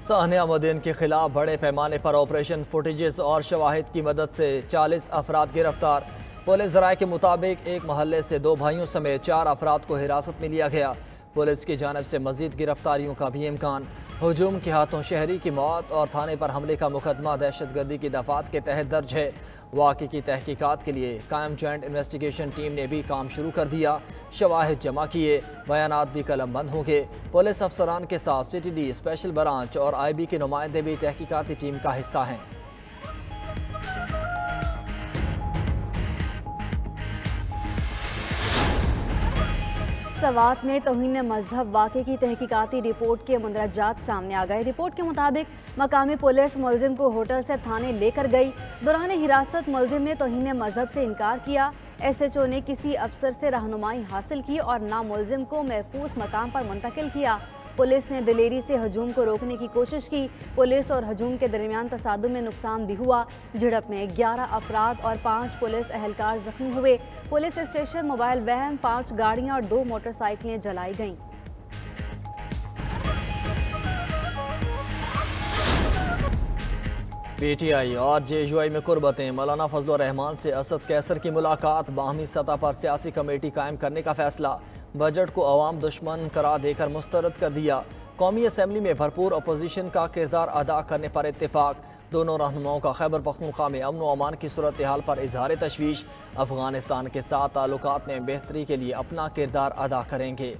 सानियामुद्दीन के खिलाफ बड़े पैमाने पर ऑपरेशन, फुटेजेस और शवाहिद की मदद से 40 अफराद गिरफ्तार। पुलिस ज़राए के मुताबिक एक महल्ले से 2 भाइयों समेत 4 अफराद को हिरासत में लिया गया। पुलिस की जानिब से मजीद गिरफ्तारियों का भी इम्कान। हुजूम के हाथों शहरी की मौत और थाने पर हमले का मुकदमा दहशतगर्दी की दफात के तहत दर्ज है। वाक़े की तहकीकात के लिए कायम जॉइंट इन्वेस्टिगेशन टीम ने भी काम शुरू कर दिया। शवाहिद जमा किए, बयानात भी कलमबंद होंगे। पुलिस अफसरान के साथ CTD, स्पेशल ब्रांच और IB के नुमाइंदे भी तहकीकाती टीम का हिस्सा हैं। सवात में तौहीन मजहब वाक़े की तहकीकाती रिपोर्ट के मंदरजात सामने आ गए। रिपोर्ट के मुताबिक मकामी पुलिस मुलजिम को होटल से थाने लेकर गई। दौरान हिरासत मुलजिम ने तौहीन मजहब से इनकार किया। SHO ने किसी अफसर से रहनुमाई हासिल की और ना मुलजिम को महफूज मकाम पर मुंतकिल किया। पुलिस ने दिलेरी से हजूम को रोकने की कोशिश की। पुलिस और हजूम के दरमियान तसादुम में नुकसान भी हुआ। झड़प में 11 अफराद और 5 पुलिस एहलकार जख्मी हुए। पुलिस स्टेशन, मोबाइल वैन, 5 गाड़ियां और 2 मोटरसाइकिलें जलाई गईं। PTI और JUI में कुर्बतें। मौलाना फजलुर रहमान से असद कैसर की मुलाकात। बाहमी सतह पर सियासी कमेटी कायम करने का फैसला। बजट को अवाम दुश्मन करार देकर मुस्तरद कर दिया। कौमी असम्बली में भरपूर अपोजिशन का किरदार अदा करने पर इत्तेफाक। दोनों रहनुमाओं का खैबर पख्तूनख्वा में अमन व अमान की सूरत हाल पर इजहार तशवीश। अफगानिस्तान के साथ ताल्लुकात में बेहतरी के लिए अपना किरदार अदा करेंगे।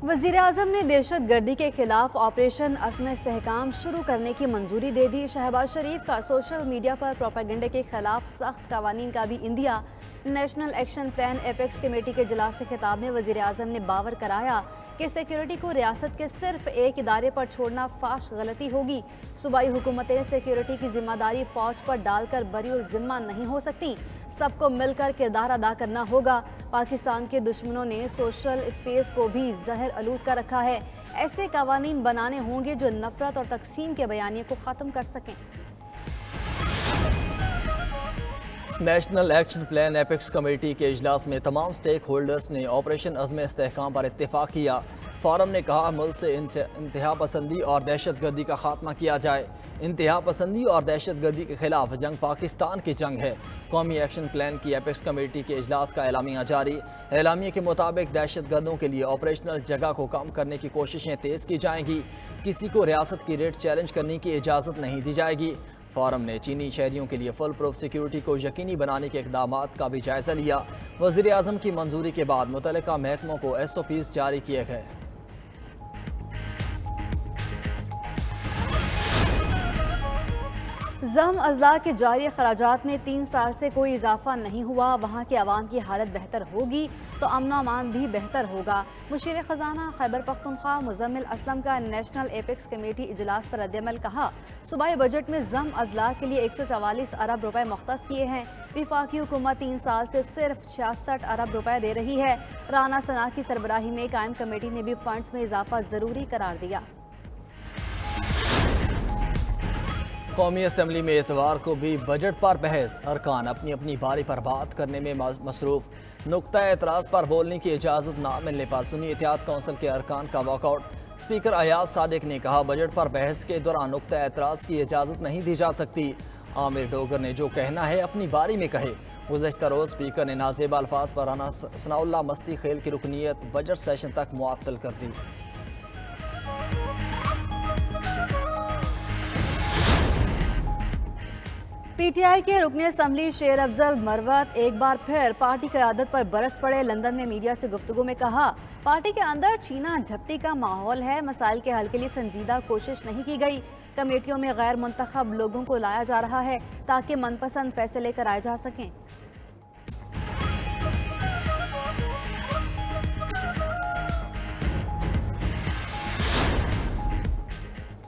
वज़ीर आज़म ने दहशत गर्दी के खिलाफ ऑपरेशन अज़्म इस्तेहकाम शुरू करने की मंजूरी दे दी। शहबाज शरीफ का सोशल मीडिया पर प्रोपेगेंडा के खिलाफ सख्त कवानीन का भी India. National action plan apex committee के इजलास से खिताब में वज़ीर आज़म ने बावर कराया कि सिक्योरिटी को रियासत के सिर्फ एक इदारे पर छोड़ना फाश गलती होगी। सूबाई हुकूमतें सिक्योरिटी की जिम्मेदारी फौज पर डालकर बरीउल जिम्मा नहीं हो सकती। सबको मिलकर किरदार अदा करना होगा। पाकिस्तान के दुश्मनों ने सोशल स्पेस को भी जहर आलूद कर रखा है। ऐसे कवानीन बनाने होंगे जो नफरत और तकसीम के बयानिए को ख़त्म कर सकें। National action plan apex committee के इजलास में तमाम स्टेक होल्डर्स ने ऑपरेशन अज़्म इस्तेहकाम पर इत्तेफाक किया। फोरम ने कहा मुल्क से इंतहा पसंदी और दहशत गर्दी का खात्मा किया जाए। इंतहा पसंदी और दहशत गर्दी के खिलाफ जंग पाकिस्तान की जंग है। कौमी एक्शन प्लान की एपेक्स कमेटी के इजलास का एलामिया जारी। एलामिया के मुताबिक दहशत गर्दों के लिए ऑपरेशनल जगह को कम करने की कोशिशें तेज़ की जाएंगी। किसी को रियासत की रेट चैलेंज करने की इजाज़त नहीं दी जाएगी। फोरम ने चीनी शहरियों के लिए फुल प्रूफ सिक्योरिटी को यकीनी बनाने के इक़दामात का भी जायज़ा लिया। वज़ीर आज़म की मंजूरी के बाद मुतल्लिका महकमों को SOPs जारी किए गए। ज़म अज़ला के जारी अखराजात में 3 साल से कोई इजाफा नहीं हुआ। वहाँ के अवाम की हालत बेहतर होगी तो अमन अमान भी बेहतर होगा। मुशीर ख़जाना खैबर पख्तूनख्वा मुज़म्मिल असलम का नेशनल एपेक्स कमेटी इजलास पर रद्दअमल कहा। सूबाई बजट में ज़म अज़ला के लिए 144 अरब रुपए मुख्तस किए हैं। वफाकी हुकूमत 3 साल से सिर्फ 66 अरब रुपए दे रही है। राना सना की सरबराही में कायम कमेटी ने भी फंड्स में इजाफा ज़रूरी करार दिया। कौमी असम्बली में इतवार को भी बजट पर बहस। अरकान अपनी अपनी बारी पर बात करने में मसरूफ। नुक्ता एतराज़ पर बोलने की इजाज़त ना मिलने पर सुन्नी इत्तेहाद कौंसिल के अरकान का वॉकआउट। स्पीकर अयाज सादिक ने कहा बजट पर बहस के दौरान नुक्ता एतराज़ की इजाज़त नहीं दी जा सकती। आमिर डोगर ने जो कहना है अपनी बारी में कहे। गुज़श्ता रोज़ स्पीकर ने नाज़ेबा अल्फाज पर राना सनाउल्लाह मस्ती खेल की रुकनीत बजट सेशन तक मुअत्तल कर दी। PTI के रुकने असम्बली शेर अफजल मरवत एक बार फिर पार्टी क़यादत पर बरस पड़े। लंदन में मीडिया से गुफ्तगू में कहा पार्टी के अंदर छीना झपटी का माहौल है। मसाइल के हल के लिए संजीदा कोशिश नहीं की गई। कमेटियों में गैर मुंतखब लोगों को लाया जा रहा है ताकि मनपसंद फैसले कराए जा सकें।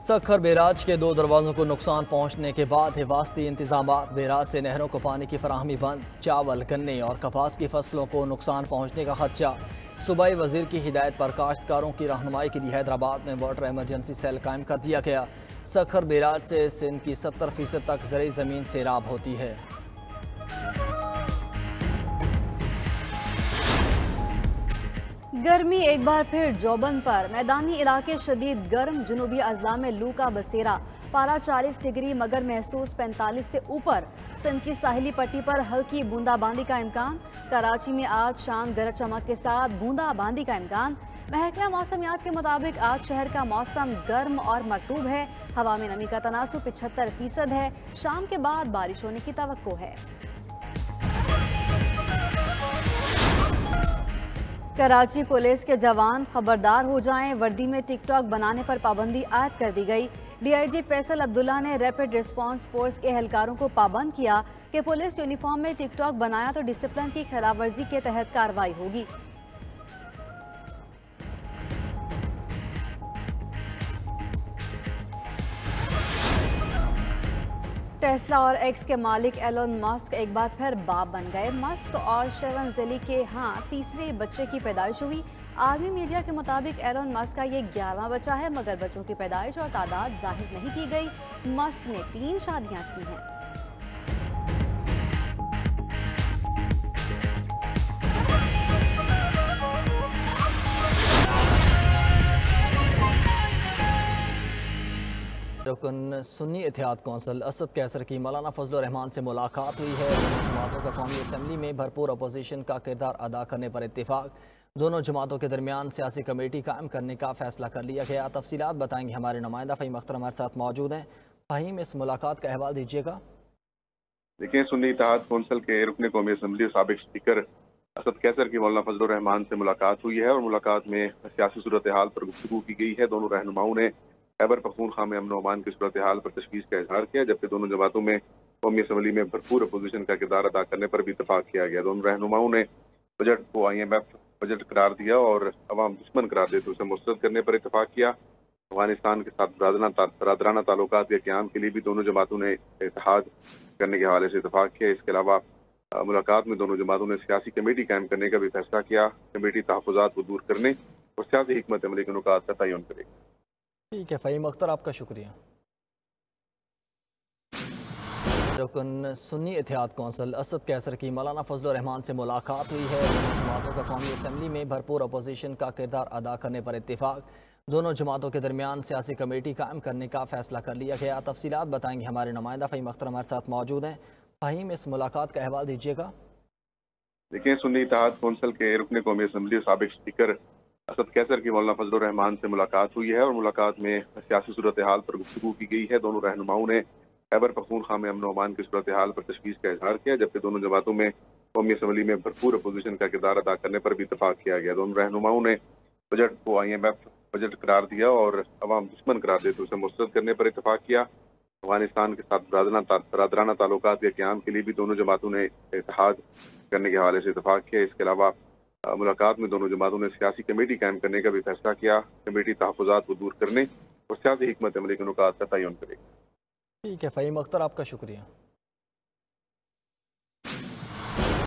सखर बैराज के 2 दरवाज़ों को नुकसान पहुँचने के बाद हिफाजती इंतजामात। बैराज से नहरों को पानी की फराहमी बंद। चावल, गन्ने और कपास की फसलों को नुकसान पहुँचने का खदशा। सूबाई वजीर की हिदायत पर काश्तकारों की रहनुमाई के लिए हैदराबाद में वाटर एमरजेंसी सेल कायम कर दिया गया। सखर बैराज से सिंध की 70% तक ज़रई ज़मीन सैराब होती है। गर्मी एक बार फिर जोबन पर। मैदानी इलाके शदीद गर्म, जुनूबी अजला में लू का बसेरा। पारा 40 डिग्री मगर महसूस 45 से ऊपर। सिंध की साहिली पट्टी पर हल्की बूंदाबांदी का इम्कान। कराची में आज शाम गरज चमक के साथ बूंदाबांदी का इम्कान। महकमा मौसमियात के मुताबिक आज शहर का मौसम गर्म और मरतूब है। हवा में नमी का तनासुब 75% है। शाम के बाद बारिश होने की तवक्को है। कराची पुलिस के जवान खबरदार हो जाएं, वर्दी में टिकटॉक बनाने पर पाबंदी आयद कर दी गई। डीआईजी फैसल अब्दुल्ला ने रैपिड रिस्पांस फोर्स के एहलकारों को पाबंद किया कि पुलिस यूनिफॉर्म में टिकटॉक बनाया तो डिसिप्लिन की खिलाफवर्जी के तहत कार्रवाई होगी। टेस्ला और एक्स के मालिक एलोन मस्क एक बार फिर बाप बन गए। मस्क और शेरन जेली के यहाँ तीसरे बच्चे की पैदाइश हुई। आर्मी मीडिया के मुताबिक एलोन मस्क का ये 11वां बच्चा है, मगर बच्चों की पैदाइश और तादाद जाहिर नहीं की गई। मस्क ने 3 शादियां की हैं। रुकन सुन्नी इत्तेहाद कौंसिल असद कैसर की मौलाना फजलुर रहमान से मुलाकात हुई है। दोनों जमातों का कौमी असम्बली में भरपूर अपोजिशन का किरदार अदा करने पर इत्तेफाक। दोनों जमातों के दरमियान सियासी कमेटी कायम करने का फैसला कर लिया गया। तफसीलात बताएंगे हमारे नुमाइंदा फ़हीम अख्तर हमारे साथ मौजूद हैं। फ़हीम, इस मुलाकात का अहवाल दीजिएगा। देखिए, सुन्नी इत्तेहाद कौंसिल के रुकन कौमी असम्बली साबिक स्पीकर असद कैसर की मौलाना फजलुर रहमान से मुलाकात हुई है और मुलाकात में सियासी सूरत हाल पर गुफ्तगू की गई है। दोनों रहनुमाओं ने खैबर पख्तूनख्वा में अमन अमान की सूरत हाल पर तशवीश का इजहार किया, जबकि दोनों जमातों में कौमी असम्बली में भरपूर अपोजिशन का किरदार अदा करने पर भी इतफाक किया गया। दोनों रहनुमाओं ने बजट को IMF बजट करार दिया और अवाम दुश्मन करार देते उसे मुस्तरद करने पर इतफाक किया। अफगानिस्तान के साथ बरादराना ताल्लुकात के क़याम के लिए भी दोनों जमातों ने इत्तेहाद करने के हवाले से इतफाक किया। इसके अलावा मुलाकात में दोनों जमातों ने सियासी कमेटी कायम करने का भी फैसला किया। कमेटी तहफ़्फ़ुज़ात को दूर करने और सियासी हिकमत अमली के नुकात का तयन करेगी। ठीक है फ़हीम अख्तर, आपका शुक्रिया। रुकन सुन्नी इत्तेहाद कौंसिल असद कैसर की मौलाना फजलुर रहमान से मुलाकात हुई है। दोनों जमातों का कौमी असम्बली में भरपूर अपोजिशन का किरदार अदा करने पर इत्तेफाक। दोनों जमातों के दरमियान सियासी कमेटी कायम करने का फैसला कर लिया गया। तफसीलात बताएंगे हमारे नुमाइंदा फ़हीम अख्तर हमारे साथ मौजूद हैं। फ़हीम, इस मुलाकात का अहवाल दीजिएगा। देखिए, सुन्नी इत्तेहाद कौंसिल के रुकन कौमी असम्बली साबिक स्पीकर असद कैसर की मौलाना फजलुर रहमान से मुलाकात हुई है और मुलाकात में सियासी सूरत हाल पर गुफ्तगू की गई है। दोनों रहनुमाओं ने खैबर पख्तूनख्वा में अमन अमान की सूरत हाल पर तशवीश का इजहार किया, जबकि दोनों जमातों में कौमी असम्बली में भरपूर अपोजिशन का किरदार अदा करने पर भी इतफाक किया गया। दोनों रहनुमाओं ने बजट को IMF बजट करार दिया और अवाम दुश्मन करार देते उसे मुस्तरद करने पर इतफाक किया। अफगानिस्तान के साथ बरादराना ताल्लुकात के क़याम के लिए भी दोनों जमातों ने इत्तेहाद करने के हवाले से इतफाक किया। इसके अलावा मुलाकात में दोनों जमातों ने सियासी कमेटी कायम करने का भी फैसला किया। कमेटी तहफ़्फ़ुज़ात को दूर करने और सियासी हिकमत अमली के नुकात का तयन करेगी। ठीक है फ़हीम अख्तर, आपका शुक्रिया।